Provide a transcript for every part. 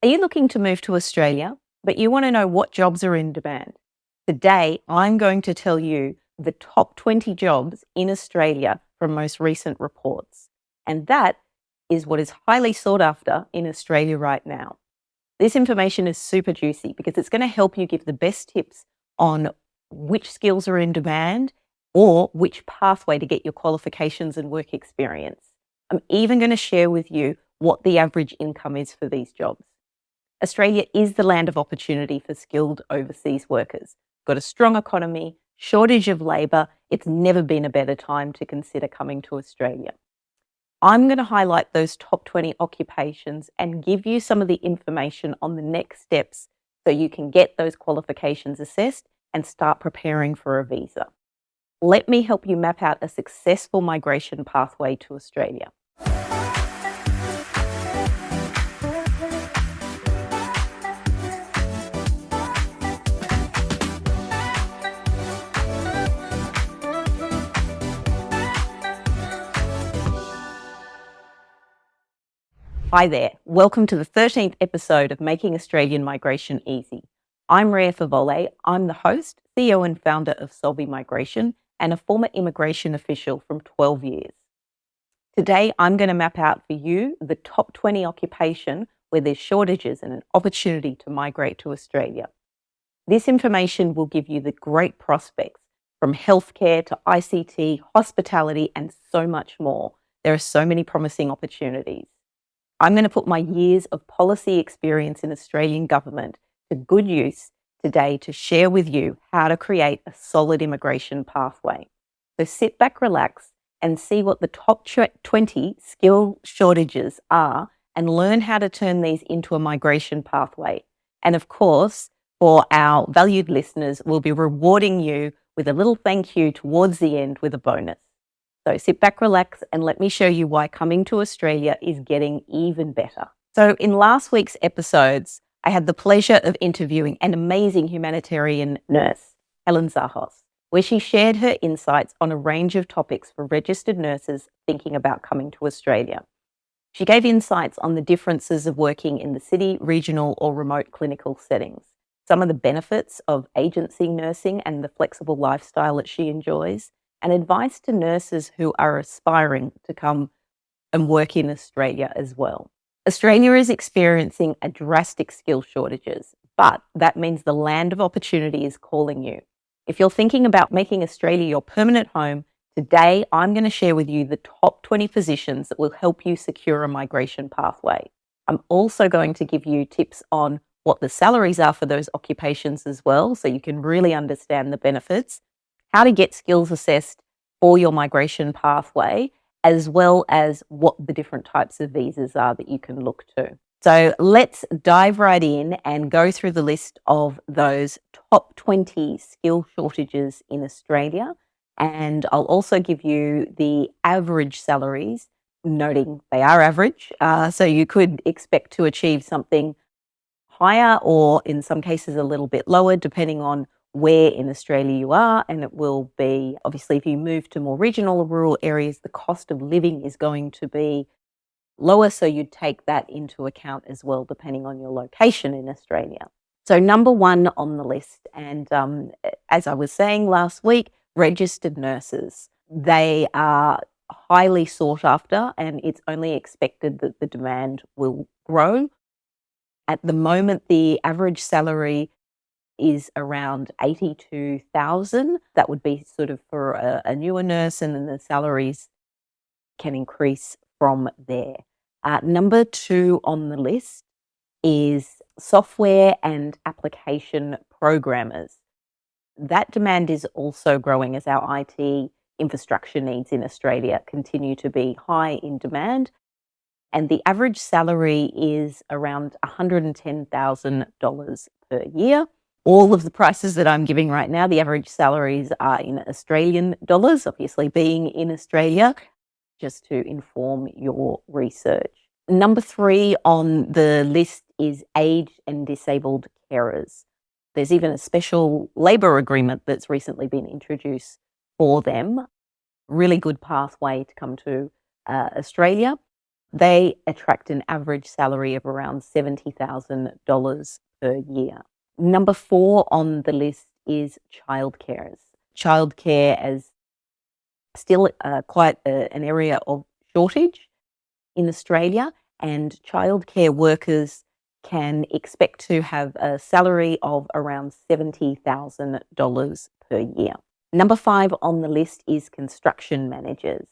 Are you looking to move to Australia, but you want to know what jobs are in demand? Today, I'm going to tell you the top 20 jobs in Australia from most recent reports. And that is what is highly sought after in Australia right now. This information is super juicy because it's going to help you give the best tips on which skills are in demand or which pathway to get your qualifications and work experience. I'm even going to share with you what the average income is for these jobs. Australia is the land of opportunity for skilled overseas workers. Got a strong economy, shortage of labour. It's never been a better time to consider coming to Australia. I'm going to highlight those top 20 occupations and give you some of the information on the next steps so you can get those qualifications assessed and start preparing for a visa. Let me help you map out a successful migration pathway to Australia. Hi there, welcome to the 13th episode of Making Australian Migration Easy. I'm Rhea Fawole. I'm the host, CEO and founder of SOLVi Migration and a former immigration official from 12 years. Today, I'm going to map out for you the top 20 occupation where there's shortages and an opportunity to migrate to Australia. This information will give you the great prospects from healthcare to ICT, hospitality, and so much more. There are so many promising opportunities. I'm going to put my years of policy experience in Australian government to good use today to share with you how to create a solid immigration pathway. So sit back, relax, and see what the top 20 skill shortages are and learn how to turn these into a migration pathway. And of course, for our valued listeners, we'll be rewarding you with a little thank you towards the end with a bonus. So sit back, relax, and let me show you why coming to Australia is getting even better. So in last week's episodes, I had the pleasure of interviewing an amazing humanitarian nurse, Helen Zahos, where she shared her insights on a range of topics for registered nurses thinking about coming to Australia. She gave insights on the differences of working in the city, regional, or remote clinical settings, some of the benefits of agency nursing and the flexible lifestyle that she enjoys, and advice to nurses who are aspiring to come and work in Australia as well. Australia is experiencing a drastic skill shortages, but that means the land of opportunity is calling you. If you're thinking about making Australia your permanent home, today I'm going to share with you the top 20 positions that will help you secure a migration pathway. I'm also going to give you tips on what the salaries are for those occupations as well, so you can really understand the benefits, how to get skills assessed for your migration pathway, as well as what the different types of visas are that you can look to. So let's dive right in and go through the list of those top 20 skill shortages in Australia. And I'll also give you the average salaries, noting they are average. So you could expect to achieve something higher or in some cases a little bit lower, depending on where in Australia you are, and it will be, obviously, if you move to more regional or rural areas, the cost of living is going to be lower, so you'd take that into account as well, depending on your location in Australia. So number one on the list, and as I was saying last week, registered nurses. They are highly sought after, and it's only expected that the demand will grow. At the moment, the average salary is around 82,000. That would be sort of for a newer nurse, and then the salaries can increase from there. Number two on the list is software and application programmers. That demand is also growing as our IT infrastructure needs in Australia continue to be high in demand. And the average salary is around $110,000 per year. All of the prices that I'm giving right now, the average salaries are in Australian dollars, obviously being in Australia, just to inform your research. Number three on the list is aged and disabled carers. There's even a special labour agreement that's recently been introduced for them. Really good pathway to come to Australia. They attract an average salary of around $70,000 per year. Number 4 on the list is childcarers. Childcare is still quite an area of shortage in Australia, and childcare workers can expect to have a salary of around $70,000 per year. Number 5 on the list is construction managers.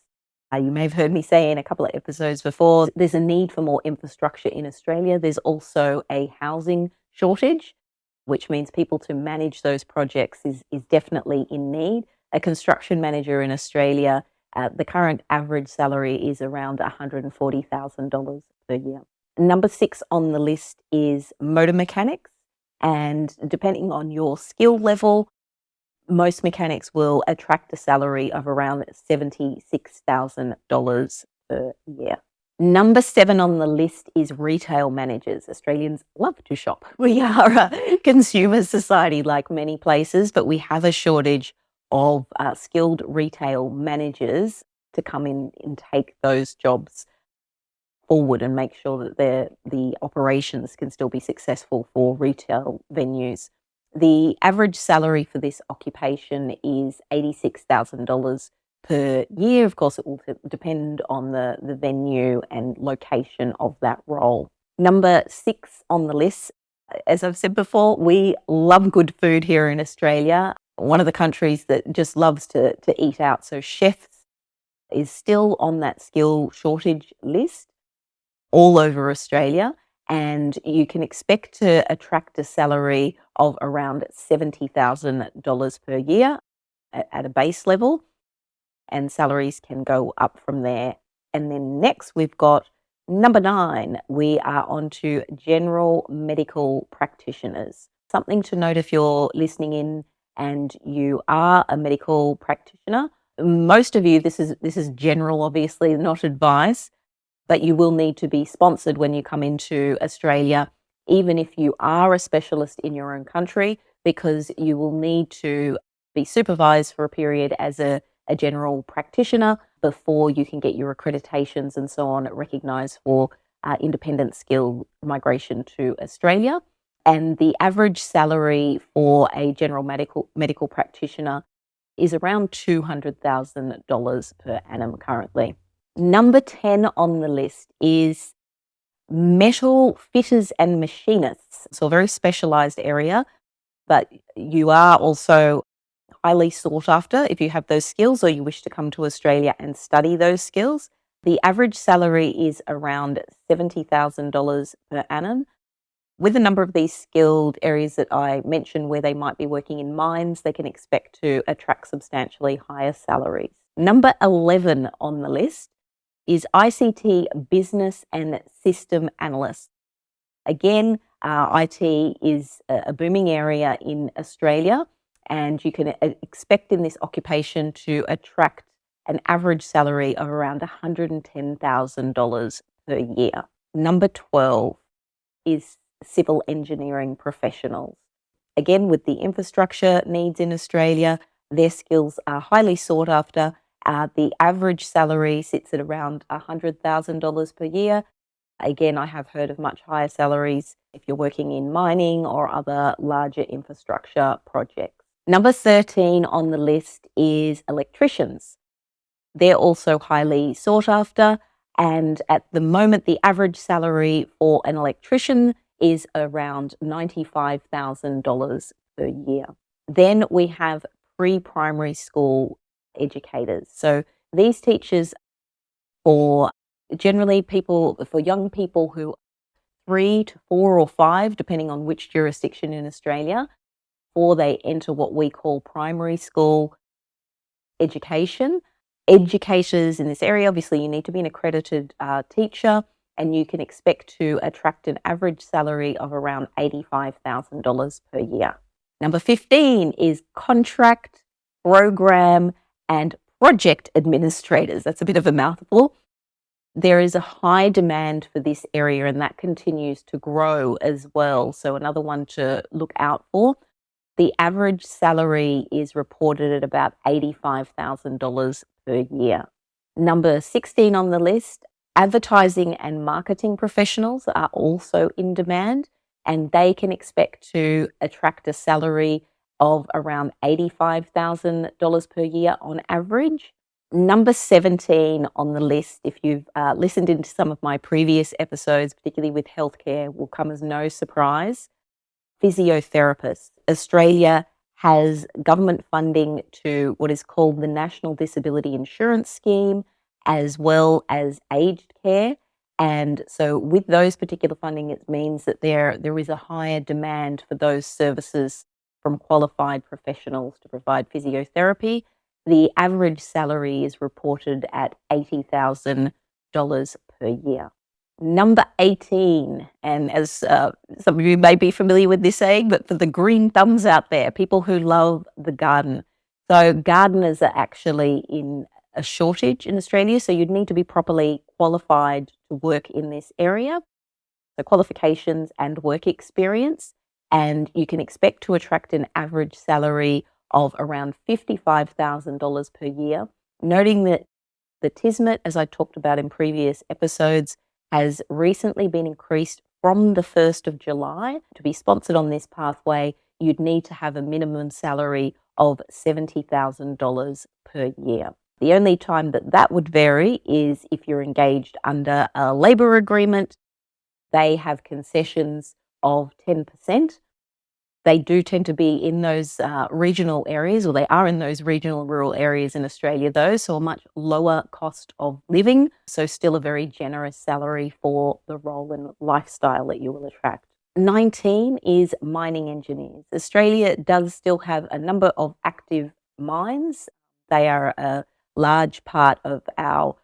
You may have heard me say in a couple of episodes before, there's a need for more infrastructure in Australia. There's also a housing shortage, which means people to manage those projects is definitely in need. A construction manager in Australia, the current average salary is around $140,000 per year. Number 6 on the list is motor mechanics. And depending on your skill level, most mechanics will attract a salary of around $76,000 per year. Number 7 on the list is retail managers. Australians love to shop. We are a consumer society like many places, but we have a shortage of skilled retail managers to come in and take those jobs forward and make sure that the operations can still be successful for retail venues. The average salary for this occupation is $86,000 per year. Of course, it will depend on the venue and location of that role. Number 6 on the list, as I've said before, we love good food here in Australia. One of the countries that just loves to eat out. So chefs is still on that skill shortage list all over Australia, and you can expect to attract a salary of around $70,000 per year at a base level, and salaries can go up from there. And then next we've got number 9, we are on to general medical practitioners. Something to note if you're listening in and you are a medical practitioner. Most of you, this is general, obviously, not advice, but you will need to be sponsored when you come into Australia, even if you are a specialist in your own country, because you will need to be supervised for a period as a general practitioner before you can get your accreditations and so on recognised for independent skill migration to Australia. And the average salary for a general medical practitioner is around $200,000 per annum currently. Number 10 on the list is metal fitters and machinists. So a very specialised area, but you are also highly sought after if you have those skills or you wish to come to Australia and study those skills. The average salary is around $70,000 per annum. With a number of these skilled areas that I mentioned where they might be working in mines, they can expect to attract substantially higher salaries. Number 11 on the list is ICT business and system analyst. Again, IT is a booming area in Australia, and you can expect in this occupation to attract an average salary of around $110,000 per year. Number 12 is civil engineering professionals. Again, with the infrastructure needs in Australia, their skills are highly sought after. The average salary sits at around $100,000 per year. Again, I have heard of much higher salaries if you're working in mining or other larger infrastructure projects. Number 13 on the list is electricians. They're also highly sought after, and at the moment, the average salary for an electrician is around $95,000 per year. Then we have pre-primary school educators. So these teachers for generally for young people who are 3 to 4 or 5, depending on which jurisdiction in Australia, before they enter what we call primary school education. Educators in this area, obviously you need to be an accredited teacher, and you can expect to attract an average salary of around $85,000 per year. Number 15 is contract, program, and project administrators. That's a bit of a mouthful. There is a high demand for this area, and that continues to grow as well. So another one to look out for. The average salary is reported at about $85,000 per year. Number 16 on the list Advertising and marketing professionals are also in demand, and they can expect to attract a salary of around $85,000 per year on average. Number 17 on the list, if you've listened into some of my previous episodes, particularly with healthcare, will come as no surprise. Physiotherapists. Australia has government funding to what is called the National Disability Insurance Scheme, as well as aged care. And so with those particular funding, it means that there is a higher demand for those services from qualified professionals to provide physiotherapy. The average salary is reported at $80,000 per year. Number 18, and as some of you may be familiar with this saying, but for the green thumbs out there, people who love the garden. So gardeners are actually in a shortage in Australia, so you'd need to be properly qualified to work in this area. So qualifications and work experience, and you can expect to attract an average salary of around $55,000 per year, noting that the TISMET, as I talked about in previous episodes, has recently been increased from the 1st of July. To be sponsored on this pathway, you'd need to have a minimum salary of $70,000 per year. The only time that that would vary is if you're engaged under a labour agreement. They have concessions of 10%. They do tend to be in those regional areas, or they are in those regional rural areas in Australia, though, so a much lower cost of living. So still a very generous salary for the role and lifestyle that you will attract. 19 is mining engineers. Australia does still have a number of active mines. They are a large part of our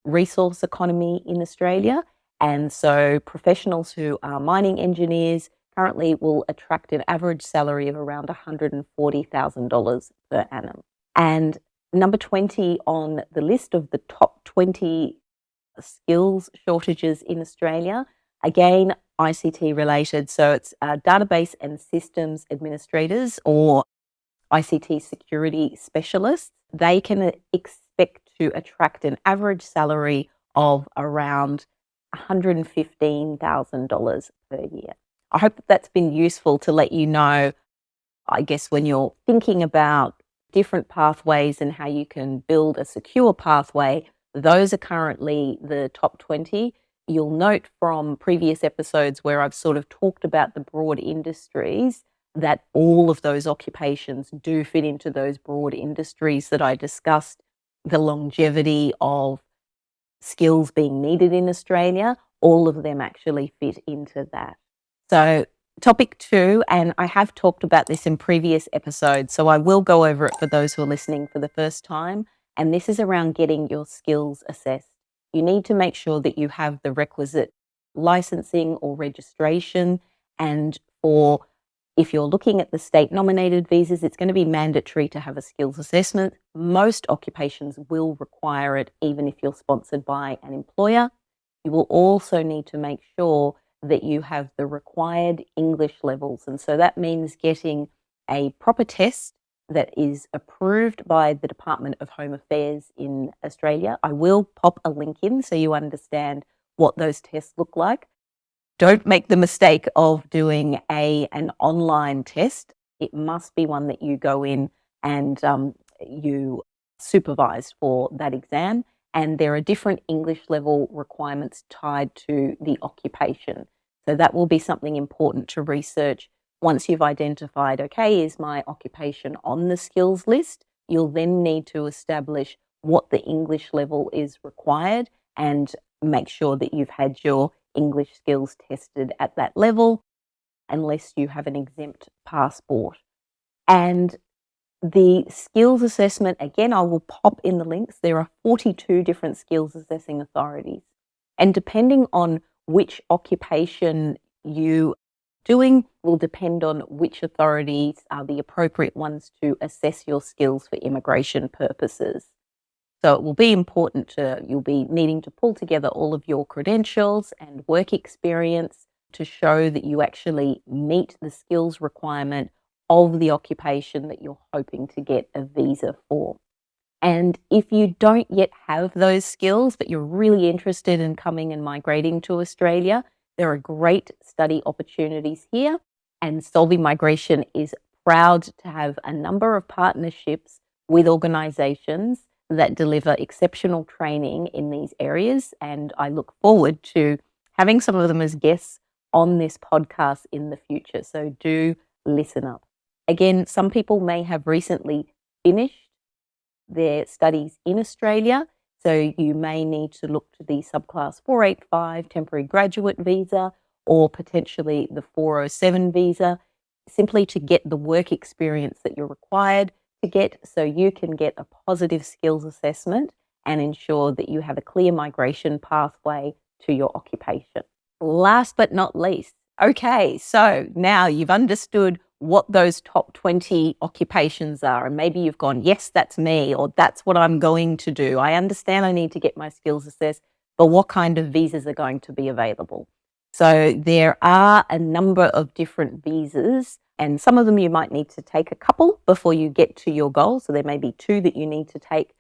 resource economy in Australia. And so professionals who are mining engineers currently will attract an average salary of around $140,000 per annum. And number 20 on the list of the top 20 skills shortages in Australia, again, ICT related. So it's database and systems administrators or ICT security specialists. They can expect to attract an average salary of around $115,000 per year. I hope that that's been useful to let you know, I guess, when you're thinking about different pathways and how you can build a secure pathway, those are currently the top 20. You'll note from previous episodes where I've sort of talked about the broad industries that all of those occupations do fit into those broad industries that I discussed, the longevity of skills being needed in Australia, all of them actually fit into that. So topic 2, and I have talked about this in previous episodes, so I will go over it for those who are listening for the first time, and this is around getting your skills assessed. You need to make sure that you have the requisite licensing or registration, and if you're looking at the state nominated visas, it's going to be mandatory to have a skills assessment. Most occupations will require it, even if you're sponsored by an employer. You will also need to make sure that you have the required English levels. And so that means getting a proper test that is approved by the Department of Home Affairs in Australia. I will pop a link in so you understand what those tests look like. Don't make the mistake of doing an online test. It must be one that you go in and you supervise for that exam. And there are different English level requirements tied to the occupation. So that will be something important to research once you've identified, okay, is my occupation on the skills list? You'll then need to establish what the English level is required and make sure that you've had your English skills tested at that level, unless you have an exempt passport. And the skills assessment, again, I will pop in the links. There are 42 different skills assessing authorities. And depending on which occupation you are doing will depend on which authorities are the appropriate ones to assess your skills for immigration purposes. So it will be important you'll be needing to pull together all of your credentials and work experience to show that you actually meet the skills requirement of the occupation that you're hoping to get a visa for. And if you don't yet have those skills, but you're really interested in coming and migrating to Australia, there are great study opportunities here. And SOLVi Migration is proud to have a number of partnerships with organisations that deliver exceptional training in these areas. And I look forward to having some of them as guests on this podcast in the future. So do listen up. Again, some people may have recently finished their studies in Australia, so you may need to look to the subclass 485 temporary graduate visa or potentially the 407 visa, simply to get the work experience that you're required to get so you can get a positive skills assessment and ensure that you have a clear migration pathway to your occupation. Last but not least, okay, so now you've understood what those top 20 occupations are, and maybe you've gone, yes, that's me, or that's what I'm going to do. I understand I need to get my skills assessed, but what kind of visas are going to be available? So there are a number of different visas, and some of them you might need to take a couple before you get to your goal. So there may be 2 that you need to take.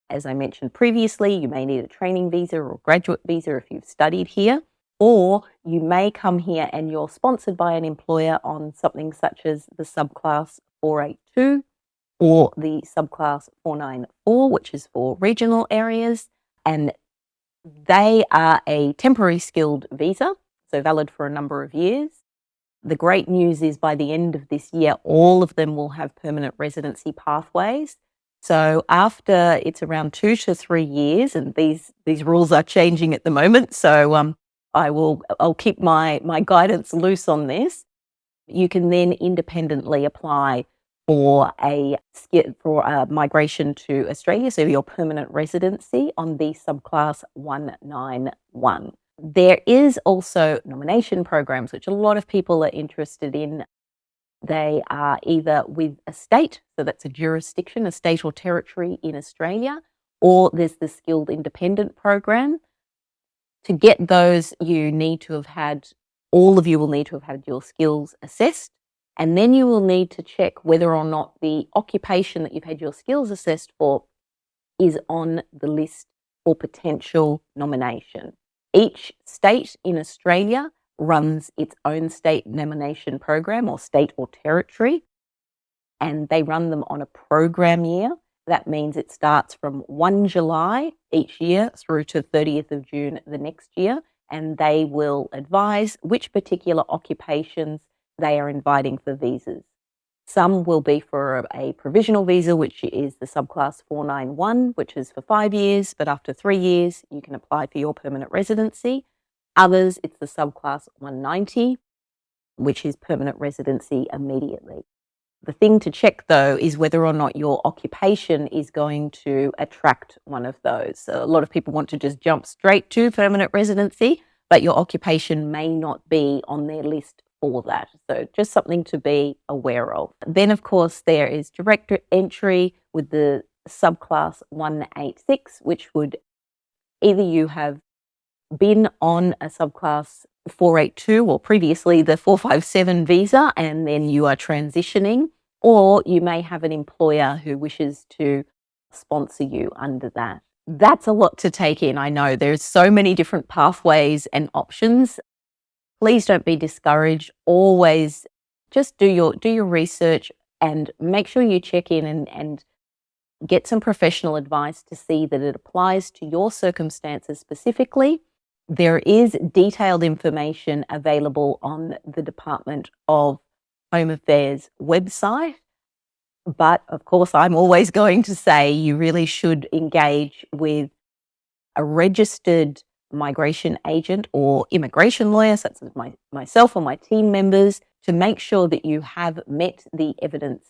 As I mentioned previously, you may need a training visa or graduate visa if you've studied here. Or you may come here and you're sponsored by an employer on something such as the subclass 482 or the subclass 494, which is for regional areas. And they are a temporary skilled visa, so valid for a number of years. The great news is by the end of this year, all of them will have permanent residency pathways. So after it's around 2 to 3 years, and these rules are changing at the moment, so I'll keep my guidance loose on this. You can then independently apply for a migration to Australia, so your permanent residency on the subclass 191. There is also nomination programs, which a lot of people are interested in. They are either with a state, so that's a jurisdiction, a state or territory in Australia, or there's the skilled independent program. To get those, you need to have had, all of you will need to have had your skills assessed, and then you will need to check whether or not the occupation that you've had your skills assessed for is on the list for potential nomination. Each state in Australia runs its own state nomination program or state or territory, and they run them on a program year. That means it starts from 1 July each year through to 30th of June the next year, and they will advise which particular occupations they are inviting for visas. Some will be for a provisional visa, which is the subclass 491, which is for 5 years, but after 3 years, you can apply for your permanent residency. Others, it's the subclass 190, which is permanent residency immediately. The thing to check, though, is whether or not your occupation is going to attract one of those. So a lot of people want to just jump straight to permanent residency, but your occupation may not be on their list for that. So just something to be aware of. Then, of course, there is direct entry with the subclass 186, which would either you have been on a subclass 482 or previously the 457 visa, and then you are transitioning, or you may have an employer who wishes to sponsor you under that. That's a lot to take in. I know there's so many different pathways and options. Please don't be discouraged. Always just do your research and make sure you check in and get some professional advice to see that it applies to your circumstances specifically. There is detailed information available on the Department of Home Affairs website. But of course, I'm always going to say you really should engage with a registered migration agent or immigration lawyer, such as myself or my team members, to make sure that you have met the evidence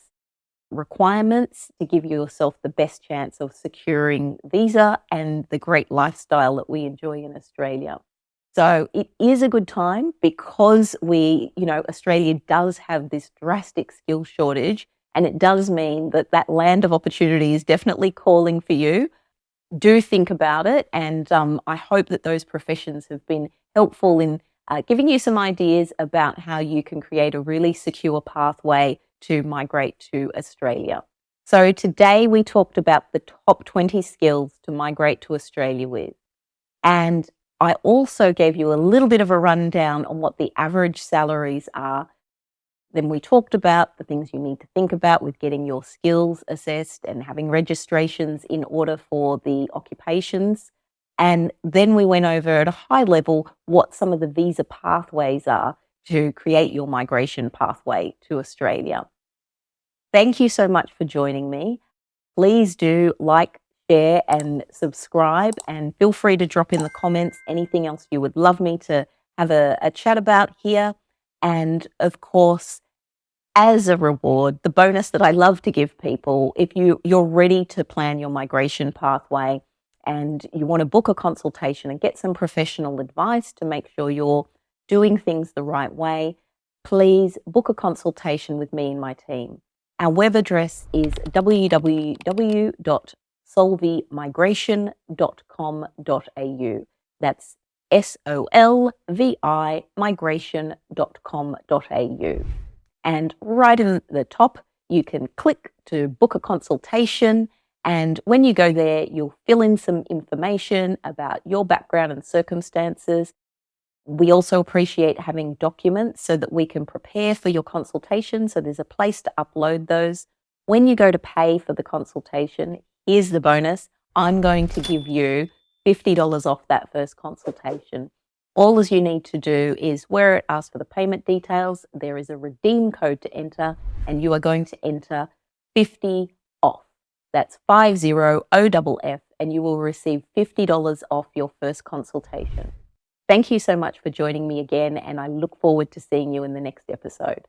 requirements to give yourself the best chance of securing visa and the great lifestyle that we enjoy in Australia. So it is a good time because Australia does have this drastic skill shortage, and it does mean that land of opportunity is definitely calling for you. Do think about it, and I hope that those professions have been helpful in giving you some ideas about how you can create a really secure pathway to migrate to Australia. So today we talked about the top 20 skills to migrate to Australia with. And I also gave you a little bit of a rundown on what the average salaries are. Then we talked about the things you need to think about with getting your skills assessed and having registrations in order for the occupations. And then we went over at a high level what some of the visa pathways are to create your migration pathway to Australia. Thank you so much for joining me. Please do like, share, and subscribe, and feel free to drop in the comments anything else you would love me to have a chat about here. And of course, as a reward, the bonus that I love to give people, if you're ready to plan your migration pathway and you want to book a consultation and get some professional advice to make sure you're doing things the right way, please book a consultation with me and my team. Our web address is www.solvimigration.com.au. That's SOLVi migration.com.au. And right in the top, you can click to book a consultation. And when you go there, you'll fill in some information about your background and circumstances. We also appreciate having documents so that we can prepare for your consultation. So there's a place to upload those. When you go to pay for the consultation, here's the bonus. I'm going to give you $50 off that first consultation. All as you need to do is where it asks for the payment details, there is a redeem code to enter, and you are going to enter 50 off. That's 50OFF, and you will receive $50 off your first consultation. Thank you so much for joining me again, and I look forward to seeing you in the next episode.